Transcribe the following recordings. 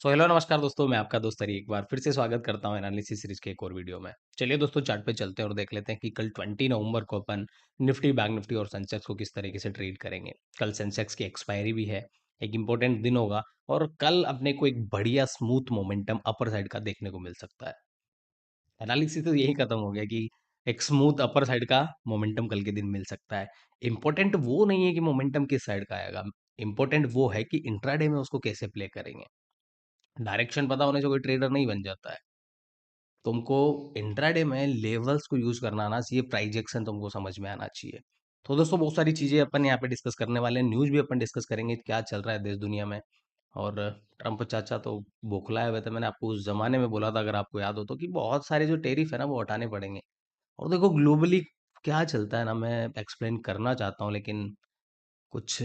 Hello नमस्कार दोस्तों, मैं आपका दोस्त हरी एक बार फिर से स्वागत करता हूँ एनालिसिस सीरीज के एक और वीडियो में। चलिए दोस्तों चार्ट पे चलते हैं और देख लेते हैं कि कल 20 नवंबर को अपन निफ्टी, बैंक निफ्टी और सेंसेक्स को किस तरीके से ट्रेड करेंगे। कल सेंसेक्स की एक्सपायरी भी है, एक इंपॉर्टेंट दिन होगा और कल अपने को एक बढ़िया स्मूथ मोमेंटम अपर साइड का देखने को मिल सकता है। एनालिसिस तो यही खत्म हो गया कि एक स्मूथ अपर साइड का मोमेंटम कल के दिन मिल सकता है। इंपॉर्टेंट वो नहीं है कि मोमेंटम किस साइड का आएगा, इंपॉर्टेंट वो है कि इंट्राडे में उसको कैसे प्ले करेंगे। डायरेक्शन पता होने से कोई ट्रेडर नहीं बन जाता है। तुमको इंट्राडे में लेवल्स को यूज करना आना चाहिए, प्राइस एक्शन तुमको समझ में आना चाहिए। तो दोस्तों बहुत सारी चीजें अपन यहाँ पे डिस्कस करने वाले हैं, न्यूज भी अपन डिस्कस करेंगे क्या चल रहा है देश दुनिया में। और ट्रम्प चाचा तो बौखलाए हुए थे, मैंने आपको उस जमाने में बोला था अगर आपको याद हो तो, कि बहुत सारे जो टेरिफ है ना वो हटाने पड़ेंगे। और देखो ग्लोबली क्या चलता है ना, मैं एक्सप्लेन करना चाहता हूँ लेकिन कुछ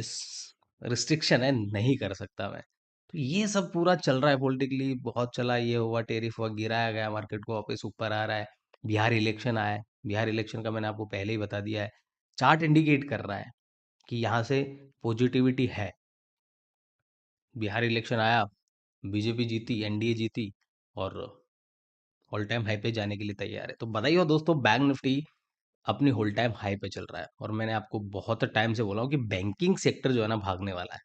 रिस्ट्रिक्शन है, नहीं कर सकता मैं। तो ये सब पूरा चल रहा है पॉलिटिकली, बहुत चला, ये हुआ टेरिफ हुआ, गिराया गया मार्केट को, वापस ऊपर आ रहा है। बिहार इलेक्शन आया है, बिहार इलेक्शन का मैंने आपको पहले ही बता दिया है। चार्ट इंडिकेट कर रहा है कि यहाँ से पॉजिटिविटी है। बिहार इलेक्शन आया, बीजेपी जीती, एनडीए जीती और ऑल टाइम हाई पे जाने के लिए तैयार है। तो बधाई हो दोस्तों, बैंक निफ्टी अपनी होल टाइम हाई पे चल रहा है और मैंने आपको बहुत टाइम से बोला हूँ कि बैंकिंग सेक्टर जो है ना भागने वाला है।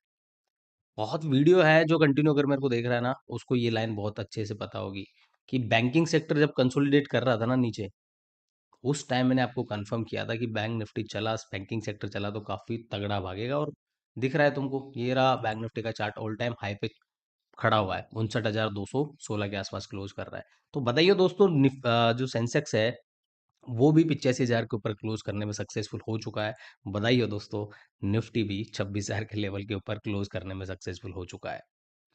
बहुत वीडियो है जो कंटिन्यू अगर मेरे को देख रहा है ना, उसको ये लाइन बहुत अच्छे से पता होगी कि बैंकिंग सेक्टर जब कंसोलिडेट कर रहा था ना नीचे, उस टाइम मैंने आपको कंफर्म किया था कि बैंक निफ्टी चला, बैंकिंग सेक्टर चला तो काफी तगड़ा भागेगा। और दिख रहा है तुमको, ये रहा बैंक निफ्टी का चार्ट, ऑल टाइम हाई पे खड़ा हुआ है, 59,216 के आसपास क्लोज कर रहा है। तो बताइए दोस्तों, जो सेंसेक्स है वो भी 85,000 के ऊपर क्लोज करने में सक्सेसफुल हो चुका है। बधाई हो दोस्तों, निफ्टी भी 26,000 के लेवल के ऊपर क्लोज करने में सक्सेसफुल हो चुका है।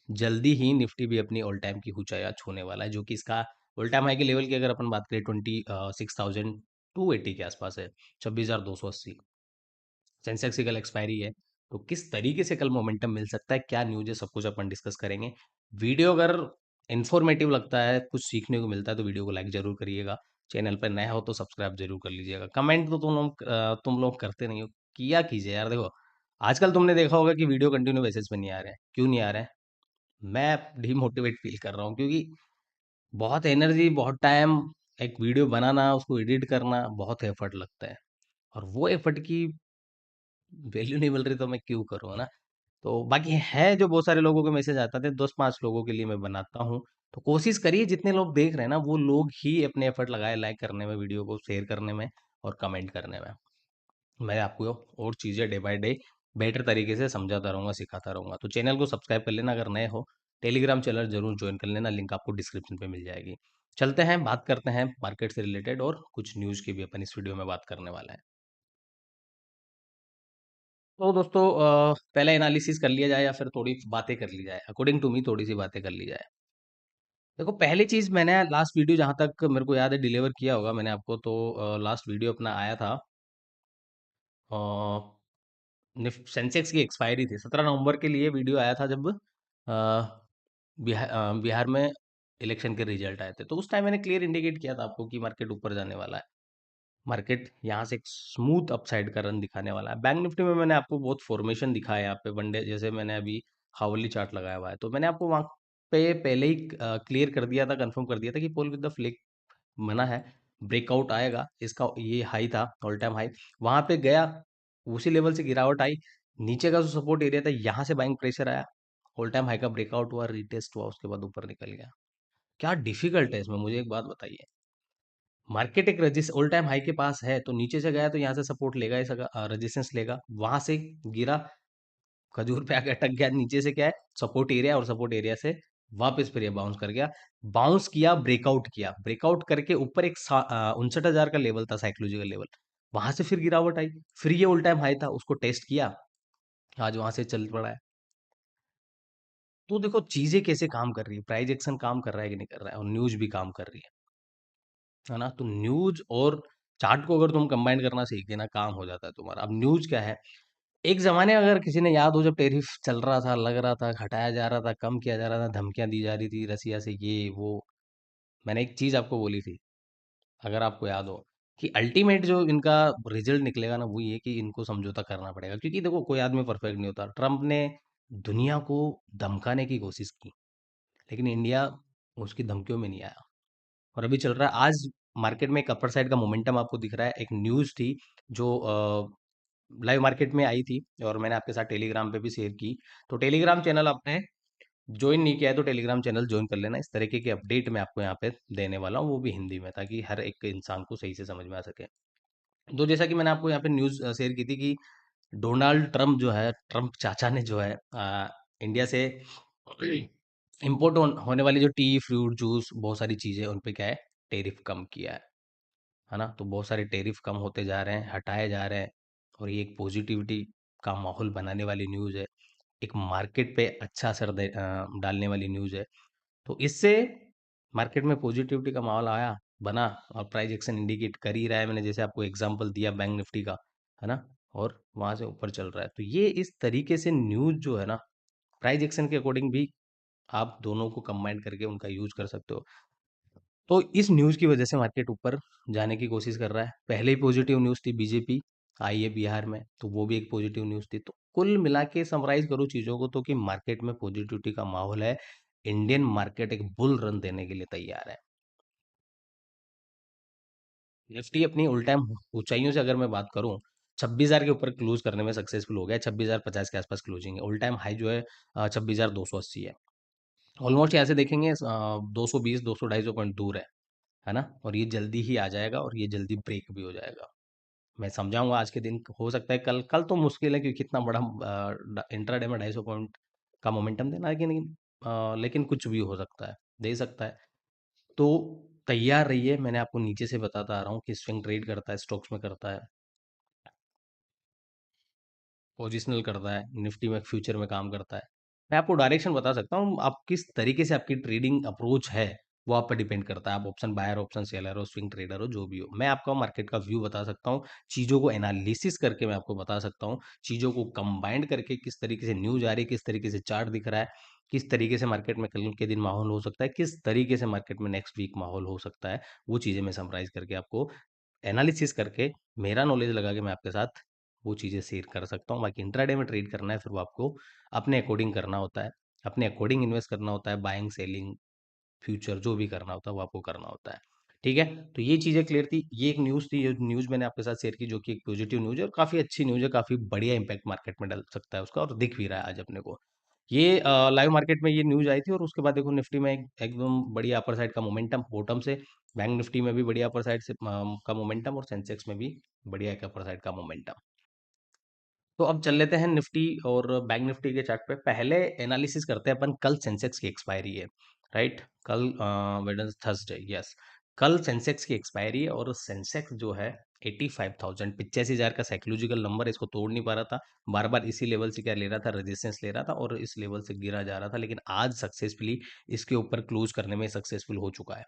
जल्दी ही निफ्टी भी अपनी ऑल टाइम की ऊंचाई छूने वाला है, जो कि इसका ऑल टाइम हाई के लेवल की अगर अपन बात करें 26,280 के आसपास है, 26,280। सेंसेक्स की कल एक्सपायरी है, तो किस तरीके से कल मोमेंटम मिल सकता है, क्या न्यूज है, सब कुछ अपन डिस्कस करेंगे। वीडियो अगर इन्फॉर्मेटिव लगता है, कुछ सीखने को मिलता है, तो वीडियो को लाइक जरूर करिएगा। चैनल पर नया हो तो सब्सक्राइब जरूर कर लीजिएगा। कमेंट तो तुम लोग करते नहीं हो, किया कीजिए यार। देखो आजकल तुमने देखा होगा कि वीडियो कंटिन्यू बेसिस पे नहीं आ रहे हैं, क्यों नहीं आ रहे हैं? मैं डिमोटिवेट फील कर रहा हूँ, क्योंकि बहुत एनर्जी, बहुत टाइम, एक वीडियो बनाना, उसको एडिट करना, बहुत एफर्ट लगता है। और वो एफर्ट की वैल्यू नहीं मिल रही तो मैं क्यों करूँ, है ना? तो बाकी है, जो बहुत सारे लोगों के मैसेज आता थे, 10-5 लोगों के लिए मैं बनाता हूँ। तो कोशिश करिए, जितने लोग देख रहे हैं ना वो लोग ही अपने एफर्ट लगाए लाइक करने में, वीडियो को शेयर करने में और कमेंट करने में। मैं आपको और चीज़ें डे बाय डे बेटर तरीके से समझाता रहूंगा, सिखाता रहूंगा। तो चैनल को सब्सक्राइब कर लेना अगर नए हो, टेलीग्राम चैनल जरूर ज्वाइन कर लेना, लिंक आपको डिस्क्रिप्शन पे मिल जाएगी। चलते हैं, बात करते हैं मार्केट से रिलेटेड और कुछ न्यूज़ की भी अपन इस वीडियो में बात करने वाला है। तो दोस्तों पहले एनालिसिस कर लिया जाए या फिर थोड़ी बातें कर ली जाए, अकॉर्डिंग टू मी थोड़ी सी बातें कर ली जाए। देखो पहली चीज, मैंने लास्ट वीडियो जहां तक मेरे को याद है डिलीवर किया होगा मैंने आपको, तो लास्ट वीडियो अपना आया था, सेंसेक्स की एक्सपायरी थी 17 नवंबर के लिए वीडियो आया था, जब बिहार में इलेक्शन के रिजल्ट आए थे। तो उस टाइम मैंने क्लियर इंडिकेट किया था आपको कि मार्केट ऊपर जाने वाला है, मार्केट यहाँ से एक स्मूथ अपसाइड का रन दिखाने वाला है। बैंक निफ्टी में मैंने आपको बहुत फॉर्मेशन दिखाया है यहाँ पे, वनडे जैसे मैंने अभी हावरली चार्ट लगाया हुआ है, तो मैंने आपको वहाँ पे पहले ही क्लियर कर दिया था, कंफर्म कर दिया था कि पोल विद द फ्लिक बना है, ब्रेकआउट आएगा। इसका ये हाई था, ऑल टाइम हाई, वहां पे गया, उसी लेवल से गिरावट आई, नीचे का जो सपोर्ट एरिया था यहाँ से बाइंग प्रेशर आया, ऑल टाइम हाई का ब्रेकआउट हुआ, रीटेस्ट हुआ, उसके बाद ऊपर निकल गया। क्या डिफिकल्ट है इसमें, मुझे एक बात बताइए। मार्केट एक रजिस ऑल टाइम हाई के पास है, तो नीचे से गया तो यहाँ से सपोर्ट लेगा, ऐसा रेजिस्टेंस लेगा, वहां से गिरा, खजूर पे आके अटक गया, नीचे से क्या है सपोर्ट एरिया, और सपोर्ट एरिया से वापस फिर ये बाउंस कर गया, बाउंस किया, ब्रेकआउट किया, ब्रेकआउट करके ऊपर एक 59,000 का लेवल था, साइकोलॉजिकल लेवल, वहां से फिर गिरावट आई, फिर ये ऑल टाइम हाई था, उसको टेस्ट किया, आज वहां से चल पड़ा है। तो देखो चीजें कैसे काम कर रही है, प्राइस एक्शन काम कर रहा है कि नहीं कर रहा है, और न्यूज भी काम कर रही है ना? तो न्यूज और चार्ट को अगर तुम कंबाइन करना सीख गए ना, काम हो जाता है तुम्हारा। अब न्यूज क्या है, एक जमाने में अगर किसी ने याद हो, जब टेरिफ चल रहा था, लग रहा था, घटाया जा रहा था, कम किया जा रहा था, धमकियां दी जा रही थी रसिया से, ये वो, मैंने एक चीज आपको बोली थी, अगर आपको याद हो, कि अल्टीमेट जो इनका रिजल्ट निकलेगा ना, वो ये कि इनको समझौता करना पड़ेगा, क्योंकि देखो कोई आदमी परफेक्ट नहीं होता। ट्रम्प ने दुनिया को धमकाने की कोशिश की, लेकिन इंडिया उसकी धमकियों में नहीं आया और अभी चल रहा है। आज मार्केट में एक अपर साइड का मोमेंटम आपको दिख रहा है। एक न्यूज़ थी जो लाइव मार्केट में आई थी और मैंने आपके साथ टेलीग्राम पे भी शेयर की। तो टेलीग्राम चैनल आपने ज्वाइन नहीं किया है तो टेलीग्राम चैनल ज्वाइन कर लेना। इस तरीके की अपडेट मैं आपको यहाँ पे देने वाला हूँ, वो भी हिंदी में, ताकि हर एक इंसान को सही से समझ में आ सके। तो जैसा कि मैंने आपको यहाँ पे न्यूज़ शेयर की थी कि डोनाल्ड ट्रम्प जो है, ट्रम्प चाचा ने जो है इंडिया से इम्पोर्ट होने वाली जो टी, फ्रूट, जूस, बहुत सारी चीज़ें उन पे क्या है, टेरिफ कम किया है ना? तो बहुत सारे टेरिफ कम होते जा रहे हैं, हटाए जा रहे हैं और ये एक पॉजिटिविटी का माहौल बनाने वाली न्यूज़ है। एक मार्केट पे अच्छा असर डालने वाली न्यूज़ है। तो इससे मार्केट में पॉजिटिविटी का माहौल आया, बना और प्राइस एक्शन इंडिकेट कर ही रहा है। मैंने जैसे आपको एग्जांपल दिया बैंक निफ्टी का, है ना? और वहाँ से ऊपर चल रहा है। तो ये इस तरीके से न्यूज़ जो है ना, प्राइस एक्शन के अकॉर्डिंग भी आप दोनों को कंबाइन करके उनका यूज़ कर सकते हो। तो इस न्यूज़ की वजह से मार्केट ऊपर जाने की कोशिश कर रहा है। पहले ही पॉजिटिव न्यूज़ थी, बीजेपी आई है बिहार में, तो वो भी एक पॉजिटिव न्यूज़ थी। तो कुल मिला के समराइज़ करूँ चीज़ों को तो कि मार्केट में पॉजिटिविटी का माहौल है। इंडियन मार्केट एक बुल रन देने के लिए तैयार है। निफ्टी अपनी ऑल टाइम ऊंचाइयों से अगर मैं बात करूं, 26,000 के ऊपर क्लोज करने में सक्सेसफुल हो गया है। 26,050 के आसपास क्लोजिंग है। ऑल टाइम हाई जो है 26,280 है। ऑलमोस्ट यहाँ से देखेंगे 220 200 250 पॉइंट दूर है ना? और ये जल्दी ही आ जाएगा और ये जल्दी ब्रेक भी हो जाएगा। मैं समझाऊंगा आज के दिन, हो सकता है कल, कल तो मुश्किल है क्योंकि इतना बड़ा इंट्राडे में 250 पॉइंट का मोमेंटम देना है कि नहीं, लेकिन कुछ भी हो सकता है, दे सकता है। तो तैयार रहिए। मैंने आपको नीचे से बताता आ रहा हूँ कि स्विंग ट्रेड करता है, स्टॉक्स में करता है, पोजिशनल करता है, निफ्टी में फ्यूचर में काम करता है। मैं आपको डायरेक्शन बता सकता हूँ, आप किस तरीके से आपकी ट्रेडिंग अप्रोच है वो आप पर डिपेंड करता है। आप ऑप्शन बायर, ऑप्शन सेलर हो, स्विंग ट्रेडर हो, जो भी हो, मैं आपको मार्केट का व्यू बता सकता हूँ। चीज़ों को एनालिसिस करके मैं आपको बता सकता हूँ। चीज़ों को कंबाइंड करके किस तरीके से न्यूज आ रही है, किस तरीके से चार्ट दिख रहा है, किस तरीके से मार्केट में कल के दिन माहौल हो सकता है, किस तरीके से मार्केट में नेक्स्ट वीक माहौल हो सकता है, वो चीज़ें मैं समराइज करके आपको एनालिसिस करके मेरा नॉलेज लगा के मैं आपके साथ वो चीज़ें शेयर कर सकता हूँ। बाकी इंट्राडे में ट्रेड करना है, फिर वो आपको अपने अकॉर्डिंग करना होता है, अपने अकॉर्डिंग इन्वेस्ट करना होता है। बाइंग, सेलिंग, फ्यूचर जो भी करना होता है वो आपको करना होता है। ठीक है? तो ये चीज़ें क्लियर थी। ये एक न्यूज़ थी, ये न्यूज़ मैंने आपके साथ शेयर की, जो कि एक पॉजिटिव न्यूज़ है और काफ़ी अच्छी न्यूज़ है, काफ़ी बढ़िया इम्पैक्ट मार्केट में डल सकता है उसका और दिख भी रहा है आज अपने को। ये लाइव मार्केट में ये न्यूज़ आई थी और उसके बाद देखो निफ्टी में एकदम बढ़िया अपर साइड का मोमेंटम बॉटम से। बैंक निफ्टी में भी बढ़िया अपर साइड से का मोमेंटम और सेंसेक्स में भी बढ़िया एक अपर साइड का मोमेंटम। तो अब चल लेते हैं निफ्टी और बैंक निफ्टी के चार्ट पे। पहले एनालिसिस करते हैं अपन, कल सेंसेक्स की एक्सपायरी है, राइट? कल वेडनेस थर्सडे, यस, कल सेंसेक्स की एक्सपायरी है और सेंसेक्स जो है 85,000, 85,000 का साइकोलॉजिकल नंबर, इसको तोड़ नहीं पा रहा था। बार बार इसी लेवल से क्या ले रहा था, रेजिस्टेंस ले रहा था और इस लेवल से गिरा जा रहा था, लेकिन आज सक्सेसफुली इसके ऊपर क्लोज करने में सक्सेसफुल हो चुका है।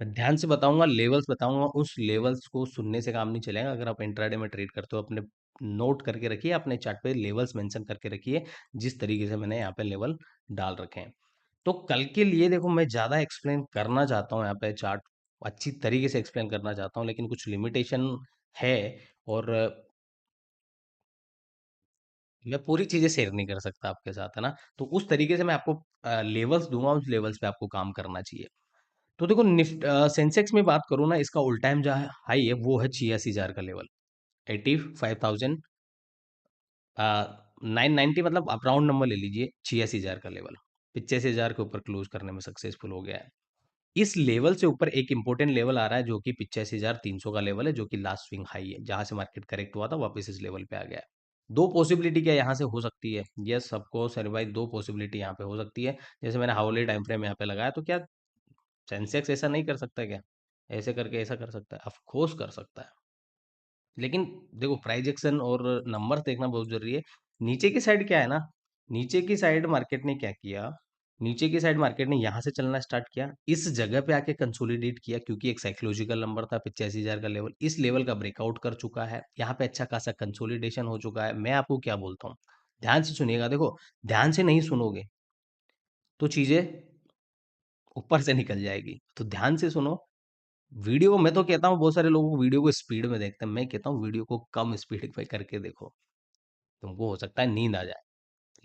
मैं ध्यान से बताऊंगा, लेवल्स बताऊंगा, उस लेवल्स को सुनने से काम नहीं चलेगा। अगर आप इंट्राडे में ट्रेड करते हो, अपने नोट करके रखिए, अपने चार्ट पे लेवल्स मेंशन करके रखिए, जिस तरीके से मैंने यहाँ पे लेवल डाल रखे हैं। तो कल के लिए देखो, मैं ज़्यादा एक्सप्लेन करना चाहता हूँ यहाँ पे, चार्ट अच्छी तरीके से एक्सप्लेन करना चाहता हूँ, लेकिन कुछ लिमिटेशन है और मैं पूरी चीज़ें शेयर नहीं कर सकता आपके साथ, है ना? तो उस तरीके से मैं आपको लेवल्स दूंगा, उस लेवल्स पे आपको काम करना चाहिए। तो देखो सेंसेक्स में बात करूँ ना, इसका ऑल टाइम जो हाई है वो है 86,000 का लेवल, 85,000 990, मतलब आप राउंड नंबर ले लीजिए, 86,000 का लेवल 85,000 के ऊपर क्लोज करने में सक्सेसफुल हो गया है। इस लेवल से ऊपर एक इंपॉर्टेंट लेवल आ रहा है जो कि 85,300 का लेवल है, जो कि लास्ट स्विंग हाई है, जहां से मार्केट करेक्ट हुआ था वापस इस लेवल पे आ गया है। दो पॉसिबिलिटी क्या यहाँ से हो सकती है, यस सबको सर भाई, दो पॉसिबिलिटी यहाँ पे हो सकती है। जैसे मैंने हाउली टाइम फ्रेम यहाँ पे लगाया, तो क्या सेंसेक्स ऐसा नहीं कर सकता क्या? ऐसे करके ऐसा कर सकता है? ऑफ कोर्स कर सकता है। लेकिन देखो, प्राइस एक्शन और नंबर्स देखना बहुत जरूरी है। नीचे की साइड क्या है ना, नीचे की साइड मार्केट ने क्या किया, नीचे की साइड मार्केट ने यहाँ से चलना स्टार्ट किया, इस जगह पे आके कंसोलिडेट किया, क्योंकि एक साइकोलॉजिकल नंबर था 85,000 का लेवल, इस लेवल का ब्रेकआउट कर चुका है। यहाँ पे अच्छा खासा कंसोलिडेशन हो चुका है। मैं आपको क्या बोलता हूँ, ध्यान से सुनिएगा। देखो, ध्यान से नहीं सुनोगे तो चीजें ऊपर से निकल जाएगी, तो ध्यान से सुनो। वीडियो को मैं तो कहता हूँ, बहुत सारे लोगों को वीडियो को स्पीड में देखते हैं, मैं कहता हूँ वीडियो को कम स्पीड पे करके देखो, तुमको हो सकता है नींद आ जाए।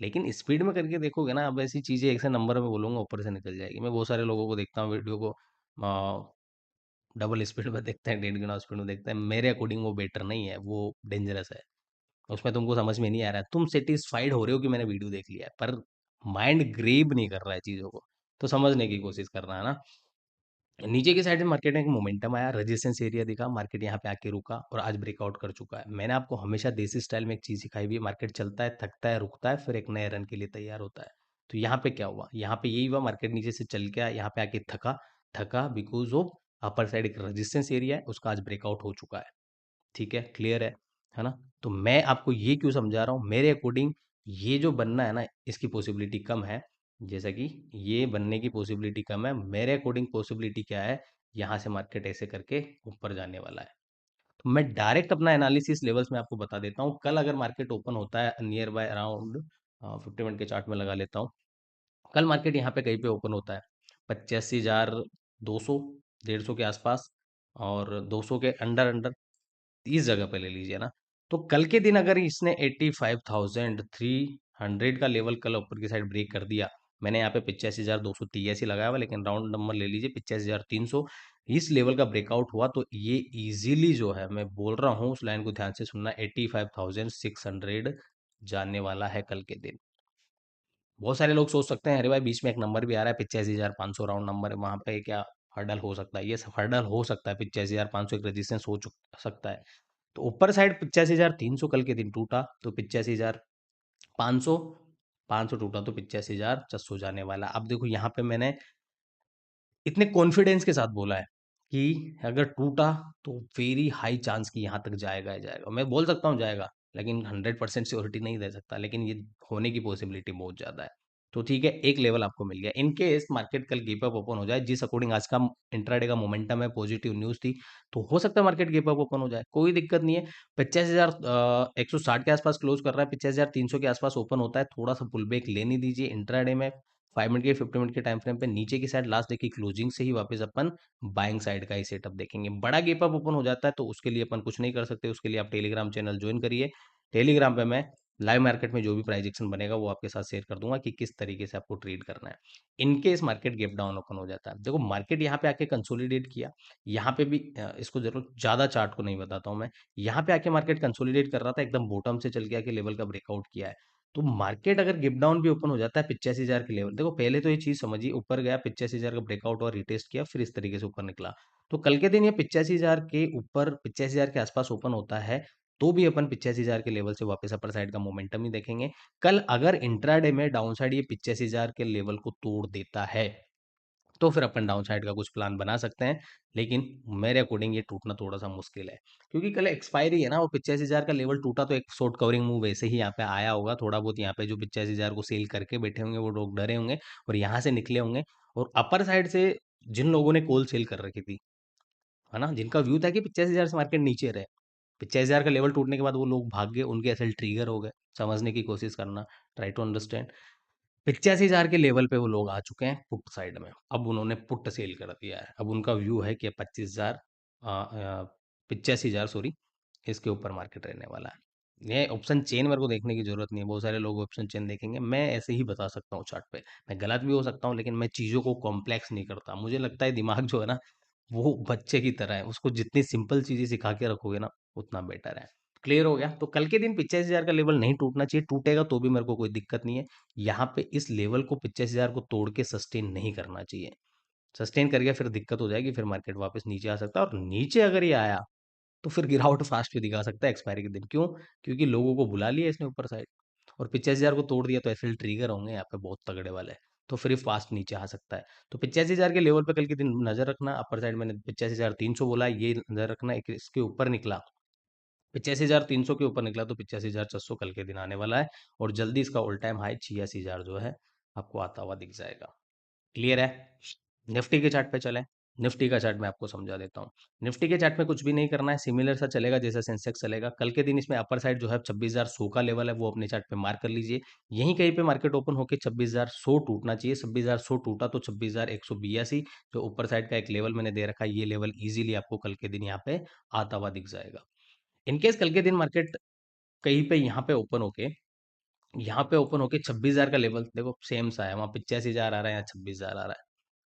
लेकिन स्पीड में करके देखोगे ना, अब ऐसी चीज़ें एक से नंबर में बोलूँगा ऊपर से निकल जाएगी। मैं बहुत सारे लोगों को देखता हूँ वीडियो को डबल स्पीड में देखते हैं, 1.5 गुना स्पीड में देखते हैं। मेरे अकॉर्डिंग वो बेटर नहीं है, वो डेंजरस है। उसमें तुमको समझ में नहीं आ रहा है, तुम सेटिस्फाइड हो रहे हो कि मैंने वीडियो देख लिया है, पर माइंड ग्रेब नहीं कर रहा है चीज़ों को, तो समझने की कोशिश करना है ना। नीचे की साइड में मार्केट में एक मोमेंटम आया, रेजिस्टेंस एरिया दिखा, मार्केट यहाँ पे आके रुका और आज ब्रेकआउट कर चुका है। मैंने आपको हमेशा देसी स्टाइल में एक चीज़ सिखाई हुई है, मार्केट चलता है, थकता है, रुकता है, फिर एक नए रन के लिए तैयार होता है। तो यहाँ पे क्या हुआ, यहाँ पे यही हुआ, मार्केट नीचे से चल के आया, यहाँ पे आके थका, थका बिकॉज ऑफ अपर साइड एक रेजिस्टेंस एरिया है, उसका आज ब्रेकआउट हो चुका है। ठीक है, क्लियर है ना? तो मैं आपको ये क्यों समझा रहा हूँ, मेरे अकॉर्डिंग ये जो बनना है ना, इसकी पॉसिबिलिटी कम है। जैसा कि ये बनने की पॉसिबिलिटी कम है, मेरे अकॉर्डिंग पॉसिबिलिटी क्या है, यहाँ से मार्केट ऐसे करके ऊपर जाने वाला है। तो मैं डायरेक्ट अपना एनालिसिस लेवल्स में आपको बता देता हूँ। कल अगर मार्केट ओपन होता है नियर बाय अराउंड 50 मिनट के चार्ट में लगा लेता हूँ, कल मार्केट यहाँ पे कहीं पे ओपन होता है 85,200, 150 के आसपास, और 200 के अंडर अंडर, इस जगह पे ले लीजिए ना। तो कल के दिन अगर इसने 85,300 का लेवल कल ऊपर की साइड ब्रेक कर दिया, मैंने यहाँ पे 85,283 लगाया हुआ, लेकिन राउंड नंबर ले लीजिए 85,300, इस लेवल का ब्रेकआउट हुआ तो ये इजीली जो है, मैं बोल रहा हूँ, उस लाइन को ध्यान से सुनना, 85,600 जाने वाला है कल के दिन। बहुत सारे लोग सोच सकते हैं अरे भाई बीच में एक नंबर भी आ रहा है 85,500, राउंड नंबर है, वहां पे क्या हर्डल हो सकता है? ये हर्डल हो सकता है, 85,500 एक रेजिस्टेंस हो सकता है। तो ऊपर साइड 85,300 कल के दिन टूटा तो 85,500, 500 टूटा तो 85,400 जाने वाला। अब देखो यहाँ पे मैंने इतने कॉन्फिडेंस के साथ बोला है कि अगर टूटा तो वेरी हाई चांस कि यहाँ तक जाएगा ही जाएगा। मैं बोल सकता हूँ जाएगा, लेकिन 100% श्योरिटी नहीं दे सकता, लेकिन ये होने की पॉसिबिलिटी बहुत ज़्यादा है। तो ठीक है, एक लेवल आपको मिल गया। इन केस मार्केट कल गैप अप ओपन हो जाए, जिस अकॉर्डिंग आज का इंट्राडे का मोमेंटम है, पॉजिटिव न्यूज़ थी, तो हो सकता है मार्केट गैप अप ओपन हो जाए, कोई दिक्कत नहीं है। 85,160 के आसपास क्लोज कर रहा है, 85,300 के आसपास ओपन होता है, थोड़ा सा पुल बैक लेने दीजिए इंट्राडे में। 5 मिनट के 50 मिनट के टाइम फ्रेम पे नीचे की साइड लास्ट डे की क्लोजिंग से ही वापस अपन बाइंग साइड का ही सेटअप देखेंगे। बड़ा गैप अप ओपन हो जाता है तो उसके लिए अपन कुछ नहीं कर सकते, उसके लिए आप टेलीग्राम चैनल ज्वाइन करिए। टेलीग्राम पे मैं लाइव मार्केट में जो भी प्राइजेक्शन बनेगा वो आपके साथ शेयर कर दूंगा कि किस तरीके से आपको ट्रेड करना है। In case market gap down open हो जाता है, देखो मार्केट यहाँ पे आके कंसोलिडेट किया, यहाँ पे भी इसको जरूर ज्यादा चार्ट को नहीं बताता हूँ मैं, यहाँ पे आके मार्केट कंसोलिडेट कर रहा था, एकदम बॉटम से चल के आके लेवल का ब्रेकआउट किया है। तो मार्केट अगर गिप डाउन भी ओपन हो जाता है 85,000 के लेवल, देखो पहले तो ये चीज समझिए, ऊपर गया 85,000 का ब्रेकआउट और रिटेस्ट किया, फिर इस तरीके से ऊपर निकला। तो कल के दिन ये 85,000 के ऊपर, 85,000 के आसपास ओपन होता है, तो भी अपन 85,000 के लेवल से वापस अपर साइड का मोमेंटम ही देखेंगे। कल अगर इंट्राडे में डाउन साइड ये 85,000 के लेवल को तोड़ देता है, तो फिर अपन डाउन साइड का कुछ प्लान बना सकते हैं, लेकिन मेरे अकॉर्डिंग ये टूटना थोड़ा सा मुश्किल है, क्योंकि कल एक्सपायरी है ना, वो 85,000 का लेवल टूटा तो एक शॉर्ट कवरिंग मूव वैसे ही यहाँ पे आया होगा थोड़ा बहुत, यहाँ पे जो 85,000 को सेल करके बैठे होंगे वो लोग डरे होंगे और यहाँ से निकले होंगे, और अपर साइड से जिन लोगों ने कॉल सेल कर रखी थी, है ना, जिनका व्यू था कि 85,000 से मार्केट नीचे रहे, 85,000 का लेवल टूटने के बाद वो लोग भाग गए, उनके एसएल ट्रिगर हो गए। समझने की कोशिश करना, ट्राई टू अंडरस्टैंड। 85,000 के लेवल पे वो लोग आ चुके हैं पुट साइड में, अब उन्होंने पुट सेल कर दिया है, अब उनका व्यू है कि 25,000, 85,000 सॉरी, इसके ऊपर मार्केट रहने वाला है। ये ऑप्शन चेन मेरे को देखने की जरूरत नहीं है, बहुत सारे लोग ऑप्शन चेन देखेंगे, मैं ऐसे ही बता सकता हूँ चार्ट पे, मैं गलत भी हो सकता हूँ, लेकिन मैं चीज़ों को कॉम्प्लेक्स नहीं करता। मुझे लगता है दिमाग जो है ना, वो बच्चे की तरह है, उसको जितनी सिंपल चीजें सिखा के रखोगे ना, उतना बेटर है। क्लियर हो गया? तो कल के दिन 85,000 का लेवल नहीं टूटना चाहिए, टूटेगा तो भी मेरे को कोई दिक्कत नहीं है। यहाँ पे इस लेवल को 85,000 को तोड़ के सस्टेन नहीं करना चाहिए, सस्टेन कर गया फिर दिक्कत हो जाएगी, फिर मार्केट वापस नीचे आ सकता है, और नीचे अगर ये आया तो फिर गिरावट फास्ट भी दिखा सकता है एक्सपायरी के दिन। क्यों? क्योंकि लोगों को बुला लिया इसने ऊपर साइड, और 85,000 को तोड़ दिया तो एसएल ट्रिगर होंगे यहाँ पे बहुत तगड़े वाले, तो फिर फास्ट नीचे आ सकता है। तो 85,000 के लेवल पे कल के दिन नजर रखना, अपर साइड मैंने 85,300 बोला है, ये नजर रखना, एक इसके ऊपर निकला 85,300 के ऊपर निकला तो 85,400 कल के दिन आने वाला है, और जल्दी इसका ऑल टाइम हाई 86,000 जो है आपको आता हुआ दिख जाएगा। क्लियर है? निफ्टी के चार्ट पे चलें। निफ्टी का चार्ट मैं आपको समझा देता हूँ। निफ्टी के चार्ट में कुछ भी नहीं करना है, सिमिलर सा चलेगा जैसा सेंसेक्स चलेगा। कल के दिन इसमें अपर साइड जो है 26,100 का लेवल है, वो अपने चार्ट पे मार्क कर लीजिए। यहीं कहीं पे मार्केट ओपन होकर 26,100 टूटना चाहिए, 26,100 टूटा तो 26,182 जो ऊपर साइड का एक लेवल मैंने दे रखा है, ये लेवल इजीली आपको कल के दिन यहाँ पे आता हुआ दिख जाएगा। इनकेस कल के दिन मार्केट कहीं पे यहाँ पे ओपन होके यहाँ पे ओपन होके 26,000 का लेवल देखो सेम सा है, वहाँ 85,000 आ रहा है, यहाँ 26,000 आ रहा है।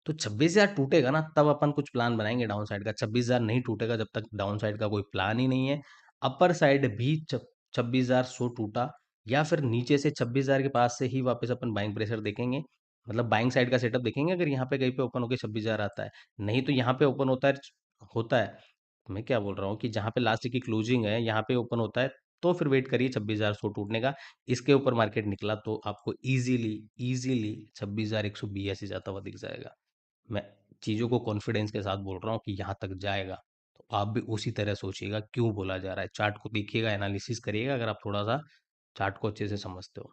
तो 26,000 टूटेगा ना तब अपन कुछ प्लान बनाएंगे डाउन साइड का। 26,000 नहीं टूटेगा जब तक डाउन साइड का कोई प्लान ही नहीं है। अपर साइड भी 26,100 टूटा या फिर नीचे से 26,000 के पास से ही वापस अपन बाइंग प्रेशर देखेंगे, मतलब बाइंग साइड का सेटअप देखेंगे अगर यहाँ पे कहीं पे ओपन होकर 26,000 आता है। नहीं तो यहाँ पे ओपन होता है। मैं क्या बोल रहा हूँ कि जहाँ पे लास्ट की क्लोजिंग है यहाँ पे ओपन होता है, तो फिर वेट करिए 26,100 टूटने का। इसके ऊपर मार्केट निकला तो आपको इजीली इजीली 26,182 जाता हुआ दिख जाएगा। मैं चीज़ों को कॉन्फिडेंस के साथ बोल रहा हूँ कि यहाँ तक जाएगा। तो आप भी उसी तरह सोचिएगा क्यों बोला जा रहा है। चार्ट को देखिएगा, एनालिसिस करिएगा अगर आप थोड़ा सा चार्ट को अच्छे से समझते हो।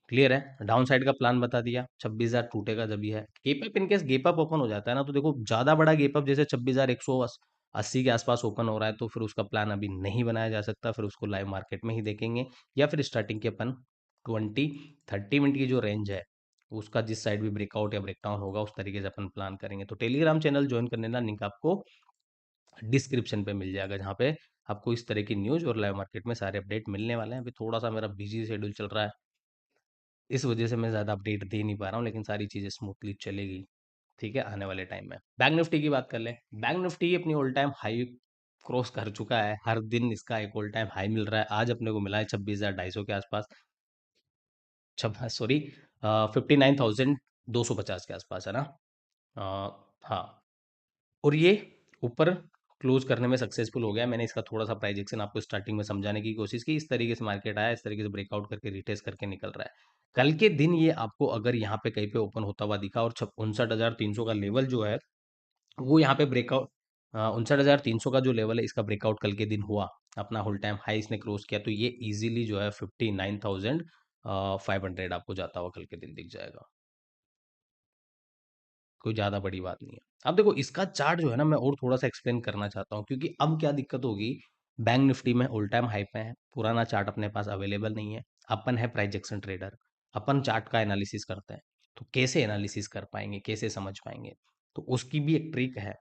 क्लियर है? डाउन साइड का प्लान बता दिया, 26,000 टूटेगा जब ये है। Gap up, in case gap up open हो जाता है ना तो देखो ज़्यादा बड़ा गैप अप जैसे 26,180 के आसपास ओपन हो रहा है तो फिर उसका प्लान अभी नहीं बनाया जा सकता, फिर उसको लाइव मार्केट में ही देखेंगे। या फिर स्टार्टिंग के अपन 20-30 मिनट की जो रेंज है उसका जिस साइड भी ब्रेकआउट या ब्रेकडाउन होगा उस तरीके से अपन प्लान करेंगे। तो टेलीग्राम चैनल ज्वाइन करने का लिंक आपको डिस्क्रिप्शन पे मिल जाएगा, जहाँ पे आपको इस तरह की न्यूज़ और लाइव मार्केट में सारे अपडेट मिलने वाले हैं। अभी थोड़ा सा मेरा बिजी शेड्यूल चल रहा है, इस वजह से मैं ज़्यादा अपडेट दे नहीं पा रहा हूँ, लेकिन सारी चीज़ें स्मूथली चलेगी, ठीक है, आने वाले टाइम में। बैंक निफ्टी की बात कर लें। बैंक निफ्टी अपनी ऑल टाइम हाई क्रॉस कर चुका है, हर दिन इसका एक ऑल टाइम हाई मिल रहा है। आज अपने को मिला है 26,250 के आसपास, छब सॉरी 59,250 के आसपास है ना। हाँ, और ये ऊपर क्लोज करने में सक्सेसफुल हो गया। मैंने इसका थोड़ा सा प्राइजेक्शन आपको स्टार्टिंग में समझाने की कोशिश की, इस तरीके से मार्केट आया, इस तरीके से ब्रेकआउट करके रिटेस्ट करके निकल रहा है। कल के दिन ये आपको अगर यहाँ पे कहीं पे ओपन होता हुआ दिखा और 59,300 का लेवल जो है वो यहाँ पे ब्रेकआउट, 59,300 का जो लेवल है इसका ब्रेकआउट कल के दिन हुआ, अपना होल टाइम हाई इसने क्रॉस किया, तो ये इजीली जो है 59,500 आपको जाता हुआ कल के दिन दिख जाएगा। कोई ज़्यादा बड़ी बात नहीं है। अब देखो इसका चार्ट जो है ना मैं और थोड़ा सा एक्सप्लेन करना चाहता हूँ, क्योंकि अब क्या दिक्कत होगी, बैंक निफ्टी में ऑल टाइम हाई पे है, पुराना चार्ट अपने पास अवेलेबल नहीं है। अपन है प्राइजेक्शन ट्रेडर, अपन चार्ट का एनालिसिस करते हैं, तो कैसे एनालिसिस कर पाएंगे, कैसे समझ पाएंगे? तो उसकी भी एक ट्रिक है,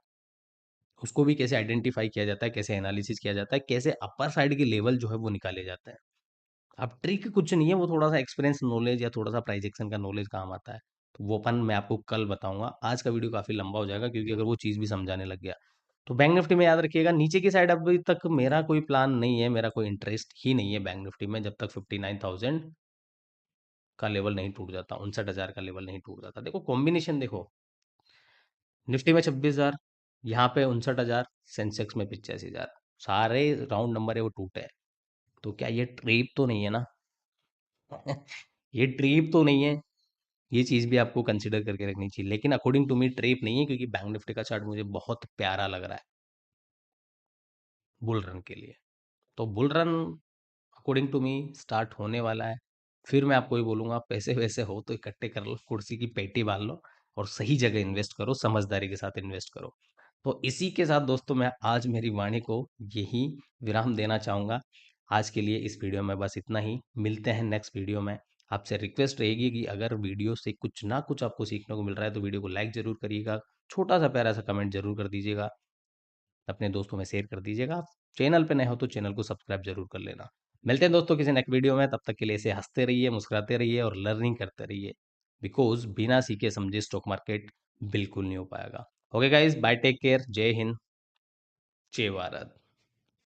उसको भी कैसे आइडेंटिफाई किया जाता है, कैसे एनालिसिस किया जाता है, कैसे अपर साइड के लेवल जो है वो निकाले जाते हैं। अब ट्रिक कुछ नहीं है, वो थोड़ा सा एक्सपीरियंस नॉलेज या थोड़ा सा प्राइजेक्शन का नॉलेज काम आता है। तो वो अपन मैं आपको कल बताऊंगा, आज का वीडियो काफी लंबा हो जाएगा क्योंकि अगर वो चीज़ भी समझाने लग गया। तो बैंक निफ्टी में याद रखिएगा नीचे की साइड अभी तक मेरा कोई प्लान नहीं है, मेरा कोई इंटरेस्ट ही नहीं है बैंक निफ्टी में, जब तक 59,000 का लेवल नहीं टूट जाता, 59,000 का लेवल नहीं टूट जाता। देखो कॉम्बिनेशन देखो, निफ्टी में 26,000, यहाँ पे 59,000, सेंसेक्स में 85,000, सारे राउंड नंबर है वो टूटे हैं। तो क्या ये ट्रेप तो नहीं है ना? ये ट्रेप तो नहीं है, ये चीज़ भी आपको कंसिडर करके रखनी चाहिए। लेकिन अकॉर्डिंग टू मी ट्रेप नहीं है, क्योंकि बैंक निफ्टी का चार्ट मुझे बहुत प्यारा लग रहा है बुल रन के लिए। तो bull run according to me start होने वाला है। फिर मैं आपको ये बोलूँगा, पैसे वैसे हो तो इकट्ठे कर लो, कुर्सी की पेटी बांध लो और सही जगह इन्वेस्ट करो, समझदारी के साथ इन्वेस्ट करो। तो इसी के साथ दोस्तों मैं आज मेरी वाणी को यही विराम देना चाहूँगा। आज के लिए इस वीडियो में बस इतना ही, मिलते हैं नेक्स्ट वीडियो में। आपसे रिक्वेस्ट रहेगी कि अगर वीडियो से कुछ ना कुछ आपको सीखने को मिल रहा है तो वीडियो को लाइक ज़रूर करिएगा, छोटा सा प्यारा सा कमेंट ज़रूर कर दीजिएगा, अपने दोस्तों में शेयर कर दीजिएगा। आप चैनल पे नए हो तो चैनल को सब्सक्राइब जरूर कर लेना। मिलते हैं दोस्तों किसी नेक्स्ट वीडियो में, तब तक के लिए इसे हंसते रहिए, मुस्कुराते रहिए और लर्निंग करते रहिए, बिकॉज बिना सीखे समझे स्टॉक मार्केट बिल्कुल नहीं हो पाएगा। Okay guys, bye, take care, जय हिंद, जय भारत।